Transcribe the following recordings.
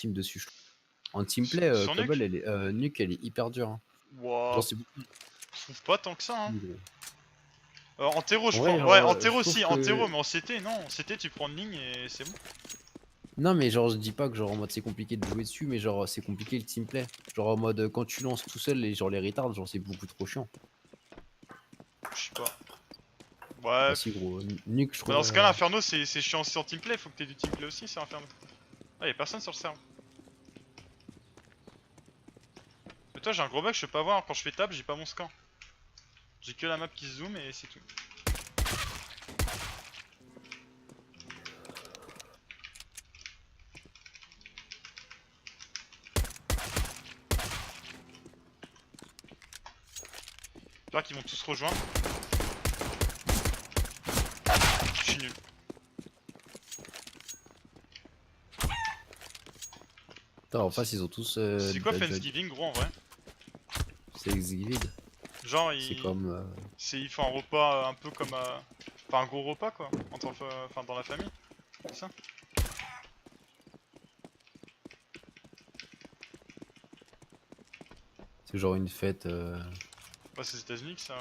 team dessus, je trouve. En teamplay, Sur Nuke Cobble, elle est, Nuke, elle est hyper dure. Hein. Wouah, Genre, c'est beaucoup je trouve pas tant que ça, hein. plus gros. En terreau, je En vrai, crois. Ouais, genre, en je terreau, trouve si, en terreau, que. mais en CT, non. En CT, tu prends une ligne et c'est bon. Non, mais genre, je dis pas que genre en mode c'est compliqué de jouer dessus, mais genre c'est compliqué le teamplay. Genre en mode quand tu lances tout seul les genre les retards, genre c'est beaucoup trop chiant. Je sais pas. Ouais. Bah si gros, Nuke je Bah, trouve. dans ce cas-là, Inferno, c'est chiant aussi en teamplay. Faut que t'aies du teamplay aussi sur Inferno. Ah, y'a personne sur le serveur. Mais toi, j'ai un gros bug, je peux pas voir. Quand je fais table, j'ai pas mon scan. J'ai que la map qui se zoome et c'est tout. J'espère qu'ils vont tous rejoindre. Je suis nul. Putain, en face ils ont tous. C'est quoi de la jug. Thanksgiving, gros, en vrai? C'est exhibited. Genre, C'est comme. il fait un repas un peu comme. Enfin, un gros repas, quoi. Enfin, dans la famille. C'est ça? C'est genre une fête. Bah, c'est aux États-Unis que ça.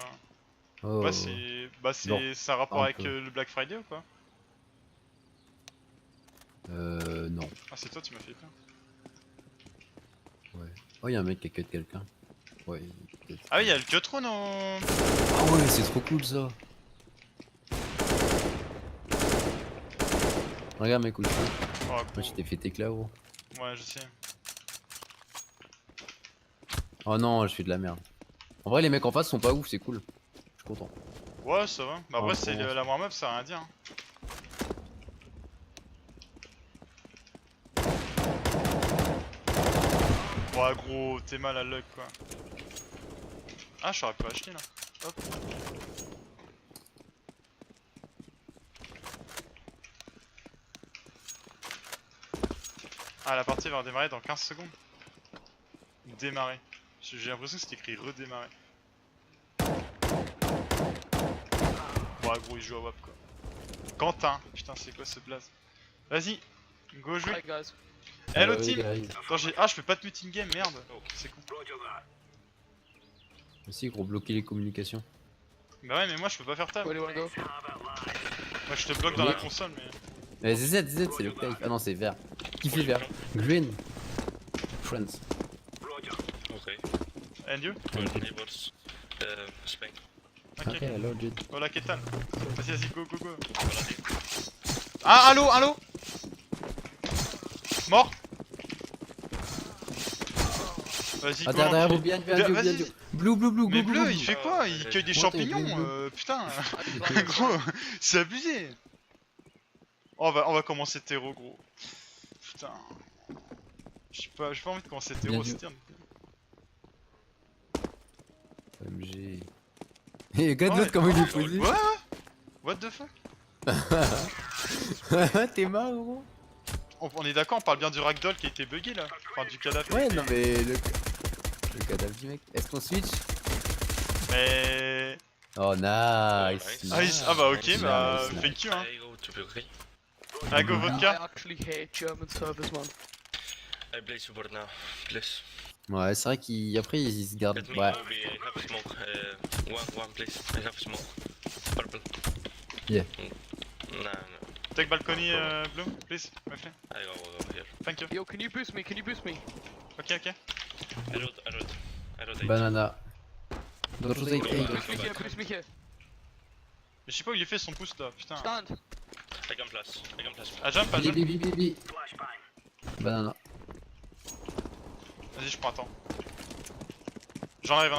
Oh, Ouais, c'est. Bah, genre c'est un rapport un avec peu. le Black Friday ou quoi? Non. Ah, c'est toi, tu m'as fait peur. Ouais. Oh, y'a un mec qui a cut quelqu'un. Ouais. Ah, oui, y'a le Cutrone au. Ah ouais, c'est trop cool ça. Regarde mes coups de feu. Oh, Moi, gros. je t'ai fait éclat, gros. Ouais, je sais. Oh non, je fais de la merde. En vrai, les mecs en face sont pas ouf, c'est cool. Je suis content. Ouais, ça va. Bah, après, Ouais, c'est bon, la warm-up, ça a rien à dire. Hein. Ouais, gros, t'es mal à luck, quoi. Ah, j'aurais pu acheter là. Hop. Ah, la partie va redémarrer dans 15 secondes. Démarrer. J'ai l'impression que c'était écrit redémarrer. Ouais, gros, il joue à WAP quoi. Quentin, putain, c'est quoi ce blaze? Vas-y, go jouer. Hi guys. Hello les team. gars, Attends, ah, je peux pas te mute in game, merde. C'est con. aussi, gros, bloquer les communications. Bah ouais, mais moi je peux pas faire table. Where do you wanna go? Moi je te bloque dans la console, mais. ZZ, c'est le play. Ah non, c'est vert. Qui fait vert? Green. Friends. Okay, And you? for neighbors, Spain. Ok. Ok, alors, Jude. Voilà, Ketan. Vas-y, vas-y, go, go, go. Ah, allo, allo. Mort. Vas-y, Ah, go. derrière vous, l'enculé. bien, Vas-y. bien. Blue, blue, blue, Mais blue, bleu, blue, il blue. fait quoi? Il cueille des Monter, champignons, bleu, bleu. putain. Gros, c'est abusé. Oh, on va commencer terreau, gros. Putain. J'ai pas envie de commencer terreau, Bien c'est terne. OMG. Et regarde Ouais. l'autre comment il est posé. Ouais. What the fuck? T'es marre, gros. On est d'accord, on parle bien du ragdoll qui a été bugué là. Enfin, du cadavre. Ouais, non, mais le cadavre du mec. Est-ce qu'on switch? Mais. Oh, nice. Nice. Ah bah ok, Nice, bah nice. thank you hein. I go to Bulgaria. Ah go I vodka. actually hate German servers, man. I play support now, please. Ouais, c'est vrai qu'après ils se gardent. Let me Ouais. Obi, I have smoke. One please. I have smoke. Purple. Yeah. No. Take balcony blue, please, my friend. I go over here. Thank you. Yo, can you boost me? Can you boost me? Ok, ok. I rotate. Banana. Don't rotate Go A. back, Boost go me here, back. boost me here. Mais je sais pas où il est fait son pouce là, putain. Stand. I can plus. Ah jump, ah B, jump. B, B, B, B. Banana. Vas-y, je prends un temps. J'enlève.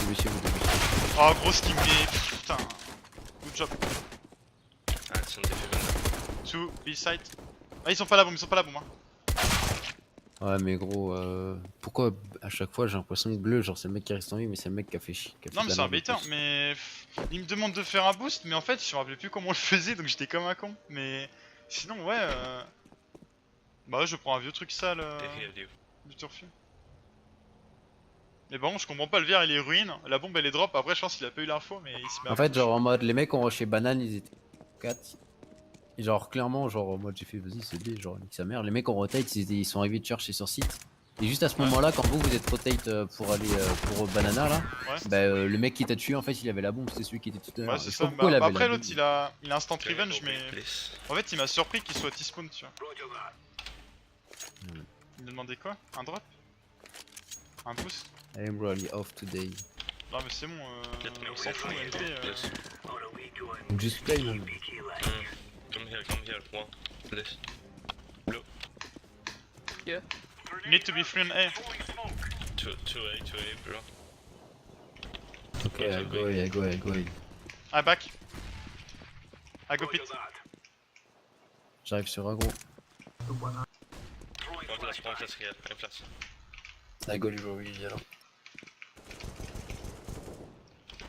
Débouchez, vous débouchez. Oh gros ce qu'il me met, putain. Good job. Ah, it's on the 2 B side. Ah ils sont pas là boum, hein. Ouais, mais gros, pourquoi à chaque fois j'ai l'impression que bleu, genre c'est le mec qui reste en vie, mais c'est le mec qui a fait chier. Non mais c'est un baiter, mais il me demande de faire un boost, mais en fait je me rappelais plus comment on le faisait, donc j'étais comme un con. Mais sinon ouais, bah ouais je prends un vieux truc sale du turfu. Mais bon je comprends pas, le verre il est ruine, la bombe elle est drop, après je pense qu'il a pas eu l'info mais il se met à En fait, push. genre en mode les mecs ont rushé banane, ils étaient 4. Et genre, clairement, genre, moi j'ai fait, vas-y, c'est B, genre, nique sa mère. Les mecs en rotate, ils sont arrivés de chercher sur site. Et juste à ce moment-là, quand vous êtes rotate pour aller pour Banana là, Ouais. bah le mec qui t'a tué, en fait, il avait la bombe, c'était celui qui était tout à l'heure. Ouais, Je c'est sais ça. pas pourquoi il Bah, avait après, la l'autre, bombe. il a instant Can you revenge, go mais. big, please? En fait, il m'a surpris qu'il soit T-spawn, tu vois. Il me demandait quoi? Un drop? Un boost? I am really off today. Non, mais c'est bon, Get me on s'en fout, away from MP. here, please. Just play, man. Come here, one, please. Yeah. You need to be free on A. 2A, bro. Ok, go ahead. I back. I go pit. J'arrive sur aggro. One flash here, one flash. I go lui alors.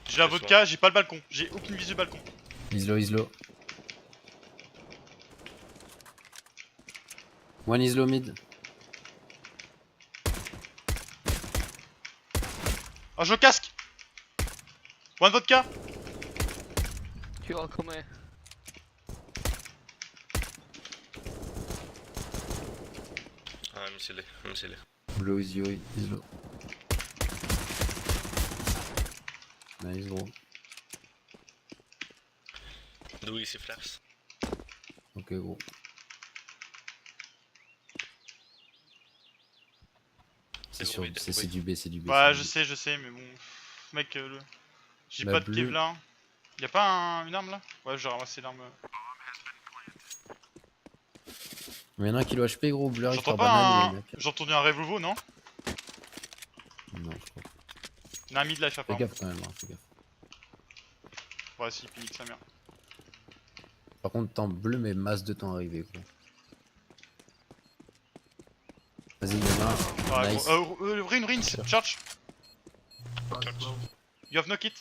J'ai la vodka, j'ai pas le balcon. J'ai aucune visu balcon. He's low. One is low mid. Oh, je casque! One vodka! You all come here. I'm silly. Low is low. Nice gros. Do easy flash. Ok gros. C'est C'est sûr, bon, c'est du B, c'est du B. Ouais, c'est je sais, mais bon. Mec, j'ai Bah, pas de bleu. cave là. Y'a pas une arme là? Ouais, j'ai ramassé l'arme. Mais y'en a un qui doit HP gros, bleu arrive J'entends par pas banane. J'ai entendu un revolvo, non? Non, je crois. Il y a un mid life Fais apparemment. gaffe quand même, hein, fais gaffe. Ouais, si, il nique sa mère. Par contre, temps bleu, mais masse de temps arrivé gros. Vas-y, y'en a un. Ouais, Nice. gros. Rin, charge. You have no kit.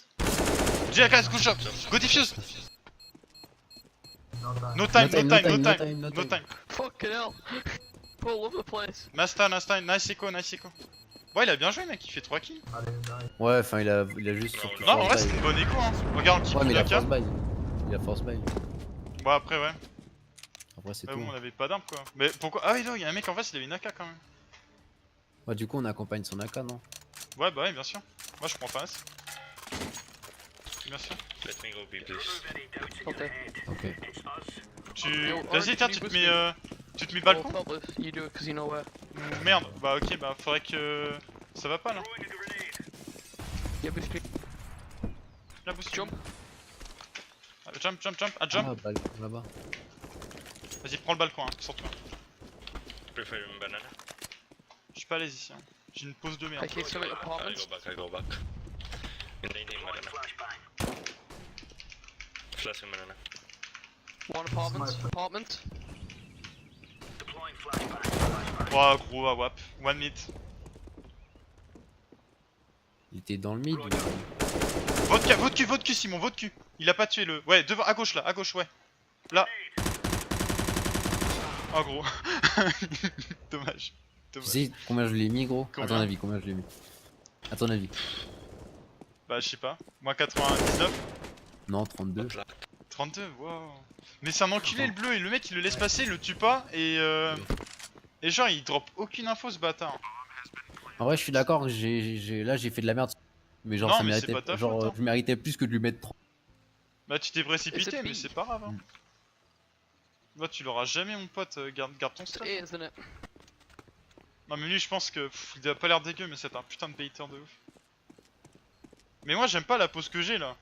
Guys, go shop. Go defuse. No time. Fucking hell. All over the place. Nice echo. Ouais, il a bien joué, mec, il fait 3 kills. Ouais, enfin, il a juste. Non, surtout Non, en force vrai, buy. c'est une bonne écho, hein. Regarde le kill Ouais, mais de il a AK. force buy. Il a force buy. Bon, après, ouais. Après, c'est Mais tout. bon, on hein. avait pas d'armes quoi. Mais pourquoi? Ah oui, non, il y a un mec en face, il avait une AK quand même. Ouais, du coup, on accompagne son AK, non? Ouais, bah ouais, bien sûr. Moi, je prends face. Bien sûr. Let me go B, please. Okay. Ok. Yo, Vas-y, tiens, can you tu te boost mets. me? Tu te mets Oh, balcon? fellas, you do it because you know where. Merde, bah ok, bah faudrait que. Ça va pas là. Yeah, boost me. La boost. Jump. Jump. Ah, jump. Ah, balcon là-bas. Vas-y, prends le balcon, hein, surtout. Prefer une banana. Je suis pas à l'aise ici. Hein. J'ai une pause de merde. Okay, so I apartments. go back. And they need banana. Flash in banana. One apartment. Oh, gros, wap. One mid. Il était dans le mid ou... Votre cul, Simon, votre cul. Il a pas tué le. Ouais, devant, à gauche là, à gauche, ouais. Là. Oh, gros. Dommage. Tu sais combien je l'ai mis, gros? Combien À ton avis, combien je l'ai mis? À ton avis? Bah, je sais pas. Moi, 99. Non, 32. 32, wow. Mais c'est un enculé le bleu et le mec il le laisse passer, il le tue pas et genre il drop aucune info ce bâtard. En vrai, je suis d'accord, là j'ai fait de la merde. Mais genre, Non, ça mais c'est méritait. pas ta Genre, faute, hein. je méritais plus que de lui mettre 30. Bah tu t'es précipité Et mais c'est c'est pas grave hein. Bah tu l'auras jamais mon pote, garde ton It's stuff. A, isn't it? Non mais lui je pense que il a pas l'air dégueu mais c'est un putain de baiter de ouf. Mais moi j'aime pas la pose que j'ai là.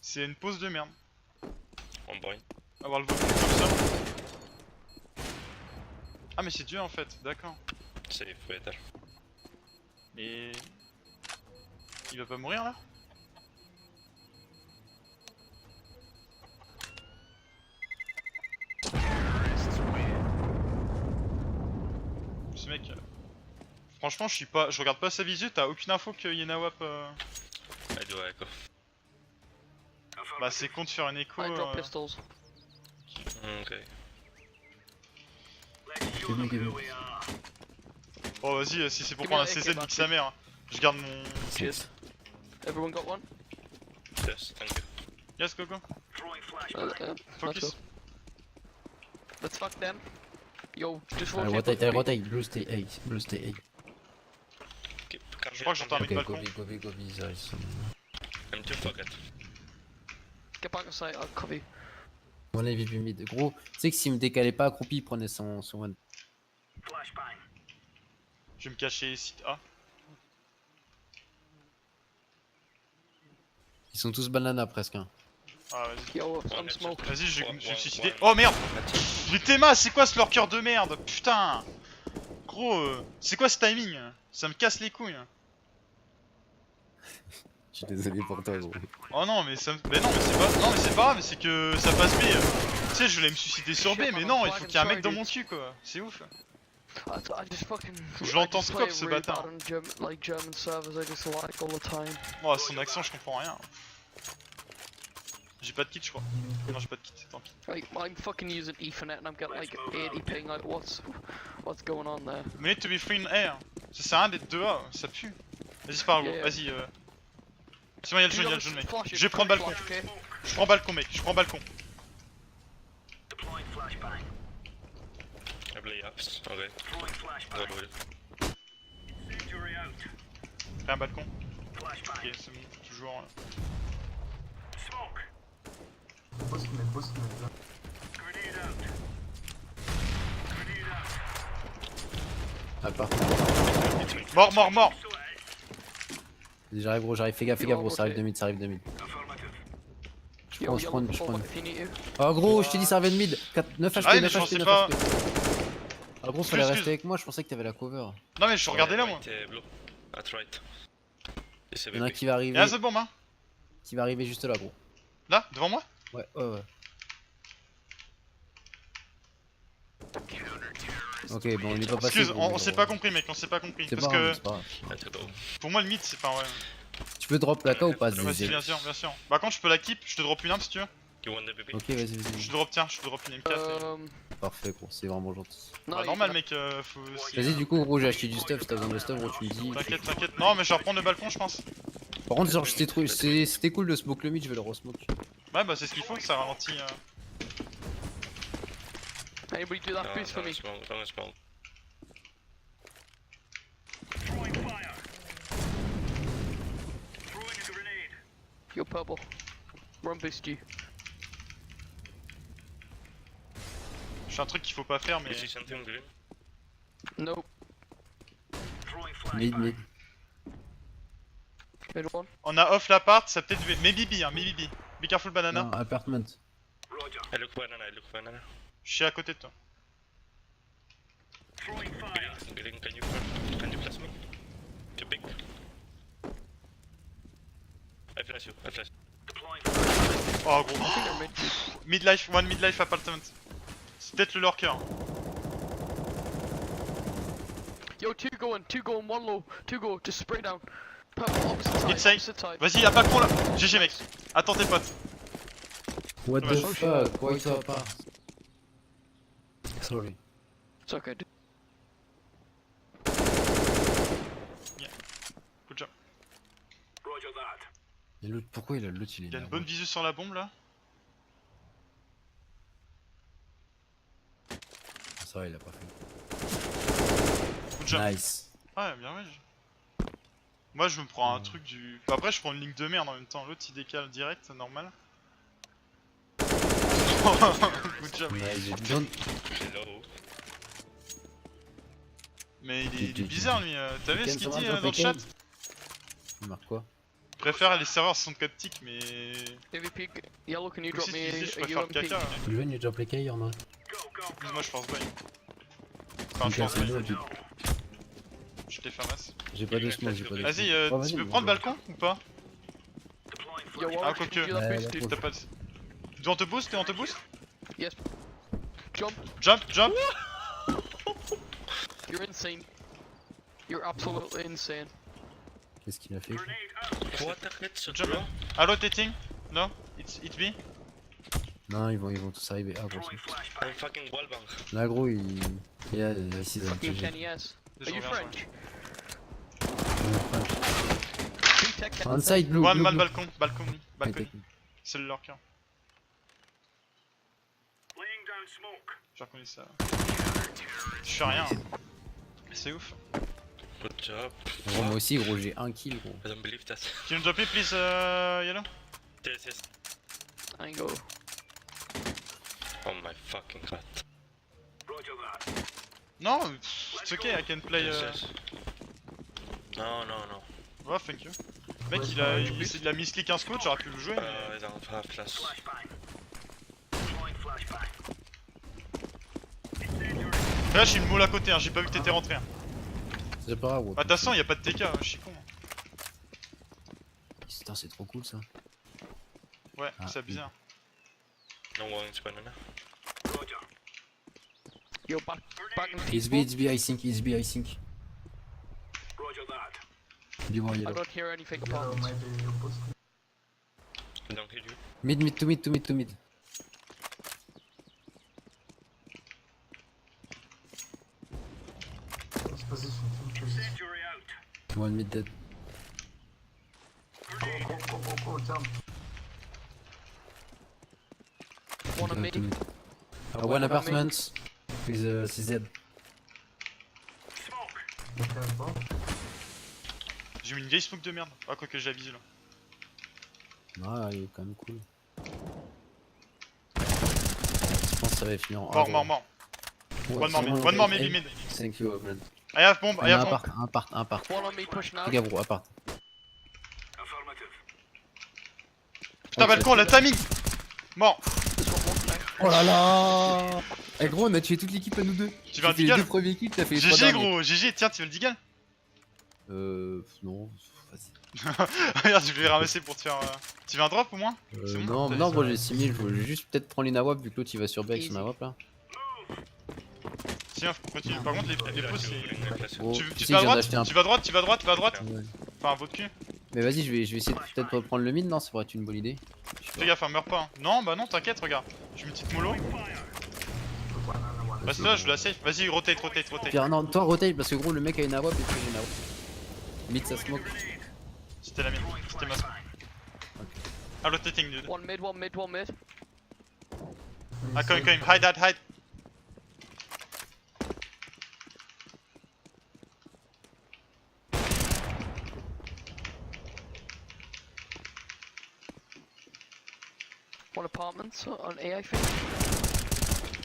C'est une pose de merde. One point. Avoir le vote comme ça. Ah mais c'est Dieu en fait, d'accord. Safe, better. Mais... Il va pas mourir là? Ce mec... Franchement je regarde pas sa visu, t'as aucune info que Yenawap... I do echo. Bah c'est con de faire une écho... I drop pistols. Okay. Give me. Oh vas-y, si c'est pour Give me prendre un that AK, CZ, man. nique sa mère. Hein. Je garde mon... Cheers. Everyone got one? Yes, thank you. Yes, go go. Let's Focus. go. Let's fuck them. Yo, just Allez, rotate. rotate, rotate, blue stay A, blue stay A. Je crois que j'entends un mec Ok, balcon. go B, ils sont... I'm too fucked. Get back on site, I'll cover you. Mon MVP mid. Gros, tu sais que s'il me décalait pas accroupi, il prenait son one. Je vais me cacher site A. Ils sont tous banana presque. Hein. Ah, vas-y. Yo, I'm smoke. Vas-y, je vais Ouais, me ouais, suicider. ouais. Oh merde! J'ai Théma, c'est quoi ce lurker de merde? Putain! Gros, c'est quoi ce timing? Ça me casse les couilles. Je suis désolé pour toi, gros. Oh non, mais ça me. Mais non, mais c'est pas. Non, mais c'est pas grave, c'est que ça passe B. Tu sais, je voulais me suicider sur B, mais non, il faut qu'il y ait un mec dans mon cul quoi. C'est ouf. I just fucking. Je l'entends I just scope, play ce really bâtard. bad on German servers, I just like all the time. Oh, son accent, je comprends rien. J'ai pas de kit, je crois. Non, j'ai pas de kit, tant pis. Like, I'm fucking using Ethernet and I'm getting like 80 ping. Like, what's going on there? We need to be free in air. Ça sert à rien d'être 2A, ça pue. Vas-y, par gros, Yeah. vas-y. C'est bon, y'a le jaune, y'a le jaune, mec. Flash it, Je vais prendre balcon. flash, okay? Je prends balcon, mec, je prends balcon. I play ups. Okay. Go with it. Rien balcon. Ok, c'est bon, toujours. À part. Mort, mort, mort! J'arrive, gros, j'arrive. Fais gaffe, gros, ça arrive de mid, ça arrive de mid. Je Yo, prends, je yellow prends, je forward prends. if you need to. Oh, gros, je t'ai dit, ça arrivait de mid. 9 HP, Ah oui, mais 9 je HP, pensais 9 pas. HP. Ah, gros, fallait Excuse. rester avec moi, je pensais que t'avais la cover. Non, mais je regardais là, moi. White, blue. At right. This Il y en a un AVP. qui va arriver. Y'a un seul bombe, hein. Qui va arriver juste là, gros. Là, devant moi. Ouais, ouais. Ok, bon, on est pas passé. Excuse, gros, on mais s'est genre, pas compris, mec, on s'est pas compris. C'est Parce pas grave, que c'est pas grave. Let's go. pour moi, le mid, c'est pas. Ouais. Tu peux drop la K ou pas, Vas-y, Zizé? bien sûr, bien sûr. Bah, quand je peux la keep, je te drop une arme si tu veux. You want the BB? Ok, vas-y, vas-y. Je te drop, tiens, je te drop une M4. Parfait, gros, c'est vraiment gentil. No, Bah, you normal, can- mec, faut. Vas-y, du coup, gros, j'ai acheté du stuff. Si t'as besoin de stuff, gros, tu me dis. T'inquiète, t'inquiète. Non, mais je vais reprendre le balcon, je pense. Par contre, genre, c'était cool de smoke le mid, je vais le resmoke. Ouais, bah, c'est ce qu'il faut, ça ralentit. Anybody do that boost for me? Don't spawn. Yo, purple. Run boost you. Je fais un truc qu'il faut pas faire, mais. You see something green? Nope. Mid, mid. Mid one. On a off l'appart, ça peut-être. Mais Bibi, hein, mais Bibi. Be careful, banana. Non, apartment. I look banana, I look banana. Je suis à côté de toi. Green, can you flash me? Too big. I flash you, I flash. Oh, gros. I think they're mid. Midlife, one midlife apartment. C'est peut-être le lurker. Yo, two going, one low, two go, just spray down. Purple, opposite side, Inside. opposite side. Vas-y, à balcon là. GG, mec. Attends tes potes. What the Dommage. fuck? Why so apart? Sorry. It's okay, dude. Good job. Et l'autre, pourquoi il a l'autre, il est Il y a là, une bonne visu sur la bombe là. Ah, ça va, il a pas fait. Good job. Nice. Ouais, bien ouais. Moi je me prends un truc du. Bah, après je prends une ligne de merde en même temps. L'autre il décale direct, normal. Good job. Nice, j'ai besoin de... Hello. Mais il est bizarre lui. T'as vu ce qu'il dit dans le chat? Il marque quoi? Je préfère les serveurs 64 ticks, mais. AVP, yellow, can you drop Si me tu dis, je a préfère le UMP? caca. You when you drop les cailles, on a. Moi je pense pas. Enfin, je pense Ok, c'est pas. bon, tu- Je t'ai fait masse. J'ai pas de smoke, j'ai pas de Vas-y, smoke. Oh, vas-y, tu peux mais prendre bon. balcon ou pas? Yo, Ah, Warwick, quoique. can you do that Ouais, boost, la dude? prochaine. T'as pas de. Tu on te boost? Tu on te boost? Yes. Jump, Jump, jump! you're insane. You're absolutely insane. Qu'est-ce qu'il a fait? What the headshot, Jump! bro? Allo, Tetting? No? It's B? Non, ils vont tous arriver. Ah, gros, c'est... I'm fucking wallbang. Là, gros, il... Yeah, ici, dans le Fucking GG. Kenny S. Are you French? Tech Kenny. Inside, blue, One blue, man blue. balcon, balcon, Ouais, balcon. technique. C'est le lurker. J'ai reconnu ça. Je fais rien. C'est ouf. Good job. Gros, moi aussi, gros, j'ai un kill, gros. I don't believe that. Can you drop it please, Yellow? Yes, yes. I go. Oh my fucking god. Non, it's okay, I can play. Yes, yes. No, no, no. Ouais, thank you. Mec, il a misclick un scout, j'aurais pu le jouer. Mais... I don't have flash. Là, j'ai une moule à côté, hein, j'ai pas vu que t'étais rentré. Hein. C'est pas grave, gros. Ah, de toute façon, y'a pas de TK, je suis con. Putain, c'est trop cool ça. Ouais, Ah, c'est bizarre. No one's banana. Yo, back in the It's B, I think, it's B, I think. Be more I yellow. don't hear anything about it. I don't hear you. Mid, to mid. One mid dead. One on me. To mid. One apartment with CZ. J'ai mis une vieille smoke de merde. Ah, quoi que j'ai abusé là. Ah, il est quand même cool. Je pense que ça va finir en Mort. Ouais, One more maybe mid. Thank you, man. I have bomb, I have bomb. Un part. One on me pushing out. Regarde, gros, un part. Putain, balcon, le timing. Mort. There's one more now. Oh là là. Eh gros, on a tué toute l'équipe à nous deux. Tu veux un T'as fait les deagle? deux premiers kills, t'as fait les trois GG derniers. gros, GG, tiens, tu veux le deagle? Non, vas-y. Regarde, je vais ramasser pour te faire. Tu veux un drop au moins? C'est bon, Non, gros, j'ai 6000, je veux juste peut-être prendre les nawab vu que l'autre il va sur B avec son Easy. nawab là. Tiens, continue. Par contre, les pouces, c'est. Gros, Tu tu sais, vas à je viens droite, d'acheter un. tu vas à droite, tu vas à droite. Ouais. Enfin, votre cul. Mais vas-y, je vais essayer de peut-être reprendre le mid, non? Ça pourrait être une bonne idée. Fais gaffe, hein, meurs pas. Hein. Non, bah non, t'inquiète, regarde. Je mets une petite mollo. Bah, c'est là, je la safe. Vas-y, rotate. Pierre, non, toi rotate parce que gros, le mec a une nawab et puis j'ai une nawab. Mid, ça smoke. C'était la mienne, c'était ma. Ah, rotating, dude. One mid. Ah, coming. Hide. One apartments on A, I think.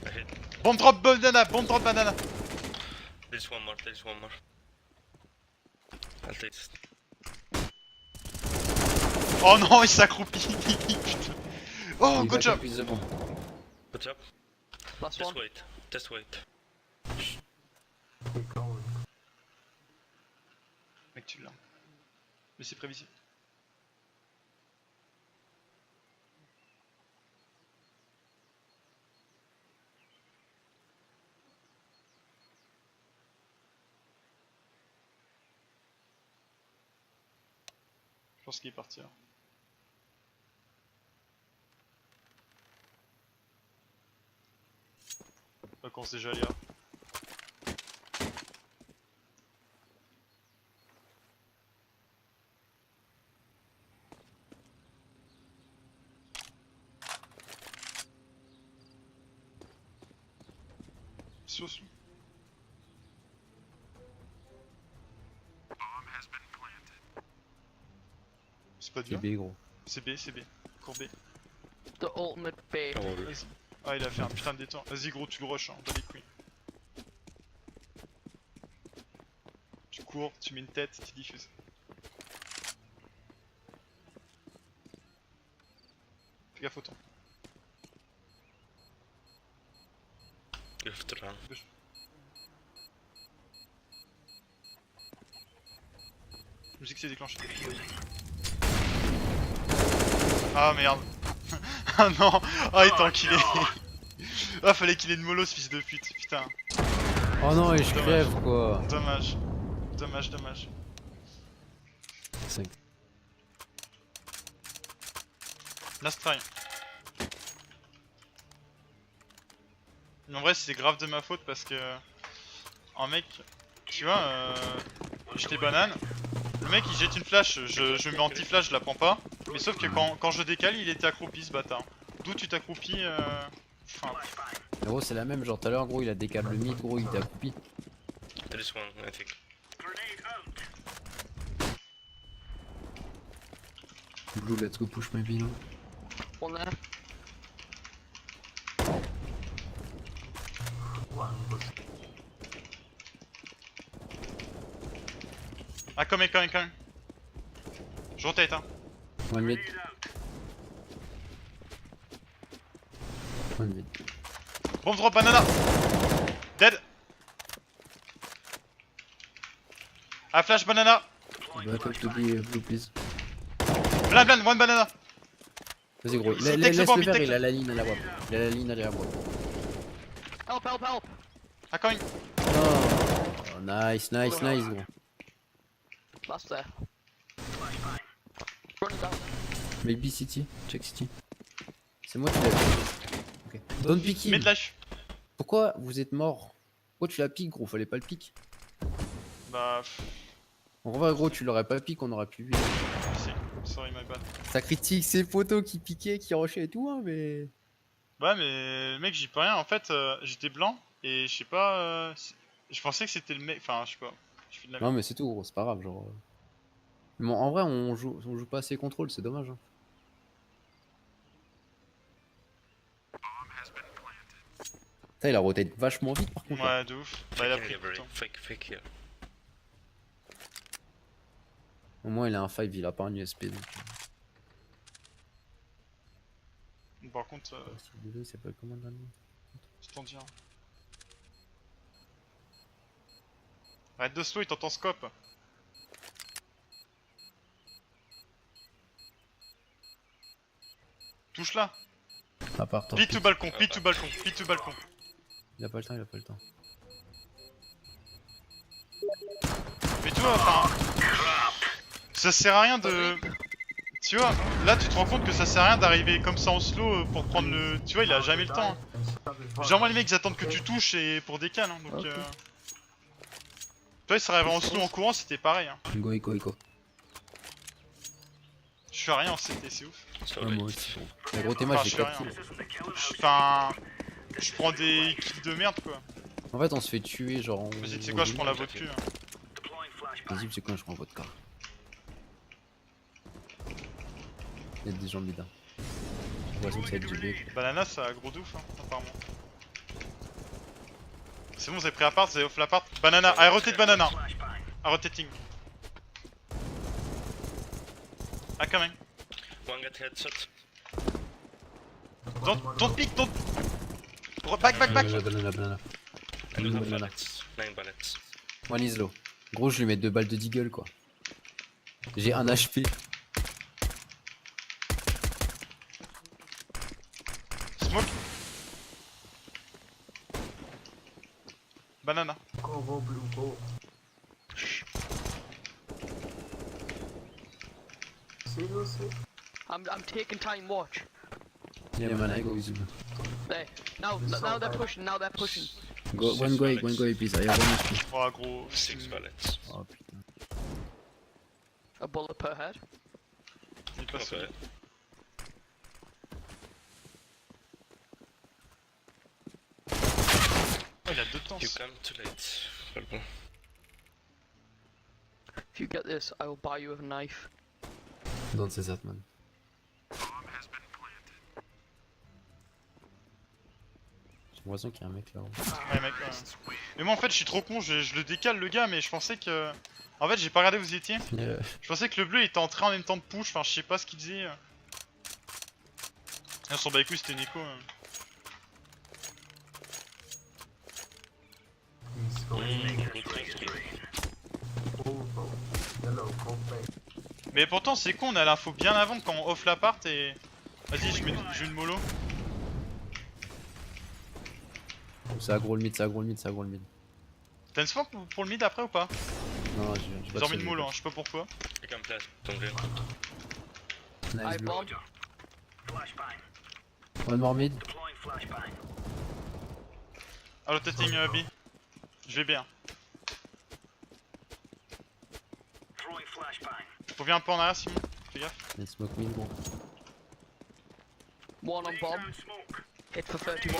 I hit. Bomb drop banana. There's one more. I'll take this. Oh non, il s'accroupit. Putain. Oh, good job. Good job. Last Just one. wait. Just wait. Mec, tu l'as. Mais c'est prévisible. Je pense qu'il est parti là. Vacances déjà, Léa. Sauce. C'est pas dur. C'est B, gros. C'est B. Courbé. The ultimate bait. Come over. Vas-y. Ah, il a fait un putain de détour. Vas-y, gros, tu le rushes, hein, dans les couilles. Tu cours, tu mets une tête, tu diffuses. Fais gaffe au temps. You have to run. Musique s'est déclenchée. Ah merde. Ah non. Ah, il t'a enculé. Ah, fallait qu'il ait une mollo, ce fils de pute. Putain. Oh non, et je Dommage. crève quoi. Dommage. Cinq. Last try. Mais en vrai, c'est grave de ma faute parce que. Un mec. Tu vois, j'étais banane. Le mec il jette une flash, je mets anti-flash, je la prends pas. Mais sauf que quand je décale, il était accroupi ce bâtard. D'où tu t'accroupis. Enfin. Gros, c'est la même. Genre, tout à l'heure, gros, il a décalé le mid, gros, il t'a coupé. There is one, I think. Blue, let's go push my B, non? One there. Ah, coming. Je rotate, hein. One mid. One mid. Bomb drop, banana. Dead. Ah, flash, banana. Back up to B, blue, please. Blind, one banana. Vas-y, gros. Il Laisse take the le bomb, il faire, take il a la ligne à la web. Il a la ligne à la web. Help! Ah, coming. Oh, nice, gros. Last there. Running down. Maybe City, check City. C'est moi qui l'ai fait. Ok. Don't pick him. Mid lâche. Pourquoi vous êtes mort? Pourquoi tu l'as pique, gros? Fallait pas le pique. Bah, En vrai, gros, tu l'aurais pas pique, on aurait pu vivre. si. Sorry, my bad. Ça critique ses potos qui piquaient, qui rushaient et tout, hein, mais. Ouais, mais mec, j'y peux rien. En fait, j'étais blanc et je sais pas. Je pensais que c'était le mec. Enfin, je sais pas. Je fais de la Non, merde. mais c'est tout, gros, c'est pas grave, genre. Mais en vrai, on joue pas assez contrôle, c'est dommage. Hein. Putain, il a rotate vachement vite par contre. là. Ouais, de ouf. Bah, il a pris Fake le here, temps. fake here. Au moins, il a un 5, il a pas un USP. Donc. Par contre, Il s'appelle comment le dernier? je t'en dis. Arrête de slow, il t'entend scope. Touche là. À part toi. Pit to balcon. Il a pas le temps. Mais tu vois, enfin. Ça sert à rien de. Tu vois, là tu te rends compte que ça sert à rien d'arriver comme ça en slow pour prendre le. Tu vois, il a jamais le temps. Hein. Généralement, les mecs ils attendent que tu touches et pour décal. Hein, donc. Ok. Tu vois, il serait arrivé en slow en courant, c'était pareil. Hein. Go, Eco. Je suis à rien en CT, c'est ouf. So Ouais, late. moi aussi. Mais gros, t'es mal, Enfin, j'ai je fais 4 rien. kills. Enfin. Je prends des kills de merde quoi. En fait, on se fait tuer, genre. Vas-y, tu sais quoi, je prends la vodka. Hein. Vas-y, c'est quoi, je prends votre car. Il y a des gens bidins. J'ai l'impression que ça va être du bec. Banana, ça a gros de ouf, hein, apparemment. C'est bon, vous avez pris appart, vous avez off l'appart. Banana, I rotate banana. I rotating. Ah, quand même. One got headshot. Don't pick, don't. Back. Banana. I don't have Banana. bullets. 9 bullets. One is low. Gros, je lui mets 2 balles de deagle, quoi. J'ai 1 HP. Smoke. Banana. I'm taking time, watch. Yeah, man, I go with you. There. Now they're pushing, Go, one go, please. I have 1 HP. Oh, gros. 6 bullets. Oh putain. A bullet per head. Il est pas Okay. solide. Oh, il a 2 temps. You come too late. Purple. If you get this, I will buy you a knife. Don't say that, man. J'ai l'impression qu'il y a un mec là. Ouais, mec. Mais moi, en fait, je suis trop con. Je le décale, le gars, mais je pensais que. En fait, j'ai pas regardé où vous étiez. Je pensais que le bleu il était entré en même temps de push. Enfin, je sais pas ce qu'il disait. Ah, son Baikou c'était Nico. Good thinking. Mais pourtant, c'est con, on a l'info bien avant quand on off l'appart et. Vas-y, je joue une mollo. C'est aggro le mid. T'as une smoke pour le mid après ou pas? Non, j'ai J'ai dormi de mollo, hein, je sais pas pourquoi. You can play. Don't get. Nice I blue. bomb. One more mid. Allo, testing B. Je vais bien. Reviens un peu en arrière, Simon. Fais gaffe. Il smoke mid, gros. One on bomb. Hit for 31.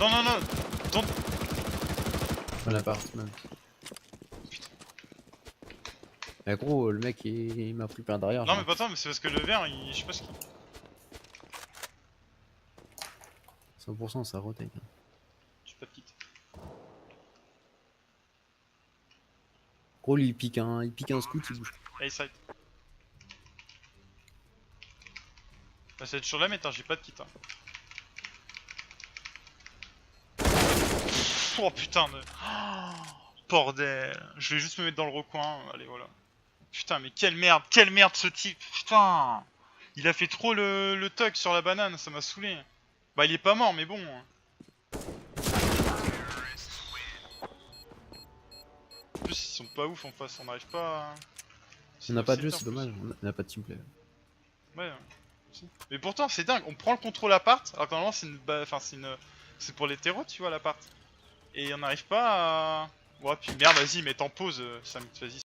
Non, non, non. Don't... Dans l'appart même. Eh gros, le mec il m'a pris plein derrière. Non, mais pas tant, mais c'est parce que le vert, il... je sais pas ce qu'il... 100% ça rotate. Hein. J'ai pas de kit. Gros lui il pique un scout, il bouge. A-side. Bah, ça va être sur la mètre, hein, j'ai pas de kit. Hein. Oh putain de... Oh, bordel. Je vais juste me mettre dans le recoin. Allez, voilà. Putain, mais quelle merde ce type. Putain. Il a fait trop le tug sur la banane, ça m'a saoulé. Bah, il est pas mort, mais bon. En plus, ils sont pas ouf en face, on n'arrive pas à... On n'a pas de jeu, c'est dommage, on n'a pas de teamplay. Ouais, si. Mais pourtant, c'est dingue, on prend le contrôle appart, alors que normalement, c'est une... Enfin, c'est pour les terreaux, tu vois, l'appart. Et on n'arrive pas à... Ouais, puis merde, vas-y, mets en pause, ça vas-y.